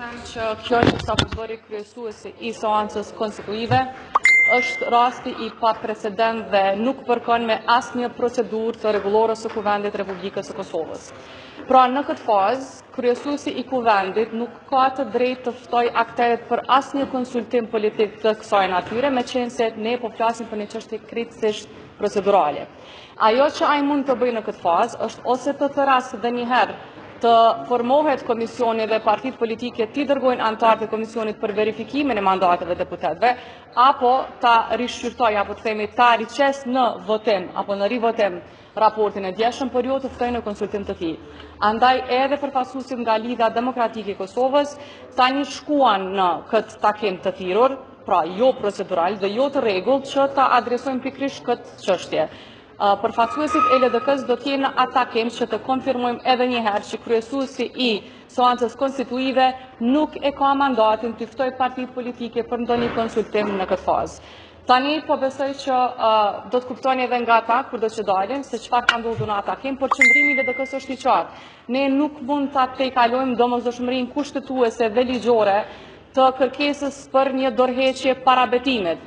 që kjo që sa përbëri kryesuesi I seancës konstituive është rasti I pa precedent dhe nuk përkon me asnjë procedurë të rregullore së Kuvendit Republikës së Kosovës. Pra në këtë fazë, kryesuesi I Kuvendit nuk ka të drejtë të ftoj aktorët për asnjë konsultim politik të kësaj natyre, meqense ne po flasim për një çështje krejtësisht procedurale. Ajo që ai mund të bëjë në këtë fazë është ose të tërasë dhe njëherë të formohet komisioni dhe partitë politike t'i dërgojnë anëtarët e komisionit për verifikimin e mandateve deputetëve, apo ta rishqyrtoj, apo të themi ta riqes në votim, apo në rivotim raportin e djeshëm, por jo të ftojnë në konsultim të tij. Andaj edhe përfaqësuesit nga Lidha Demokratike e Kosovës tani shkuan në këtë takim të thirrur, pra jo procedural dhe jo të rregullt, që ta adresojnë pikërisht këtë çështje. Përfaqësuesit e LDK-s do t'jenë në atakim që të konfirmojmë edhe një herë që kryesuesi I seancës konstituive nuk e ka mandatin të ftoj partitë politike për ndonjë konsultim në këtë fazë. Tani po besoj që do të kuptoni edhe nga ata kur do të dalin se çfarë ka ndodhur në atakim, por qëndrimi I LDK-s është I qartë. Ne nuk mund ta tejkalojmë domosdoshmërinë kushtetuese dhe ligjore të kërkesës për një dorëheqje para betimit.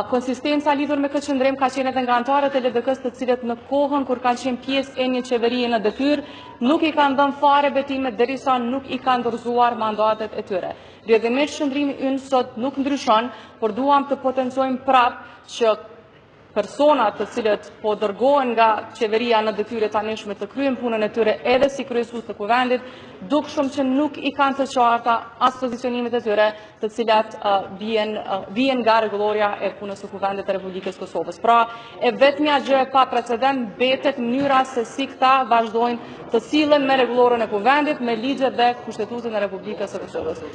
Konsistenca lidhur me këtë qëndrim ka qenë edhe nga anëtarët e LDK-s, të cilët në kohën kur kanë qenë pjesë e një qeverie në detyrë, nuk I kanë dhënë fare betimet derisa nuk I kanë dorëzuar mandatet e tyre. Rrjedhimisht qëndrimi ynë sot nuk ndryshon, por duam të potencojmë prapë që personat të cilët po dërgohen nga qeveria në detyrë e tanishme të kryejnë punën e tyre edhe si kryesues të Kuvendit, dukshëm që nuk I kanë të qarta as pozicionimet e tyre, të cilat vijnë nga rregulloria e punës së Kuvendit të Republikës së Kosovës. Pra, e vetmja gjë e pa precedent mbetet mënyra se si këta vazhdojnë të sillen me rregullorën e Kuvendit, me ligjet dhe kushtetuesin e Republikës së Kosovës.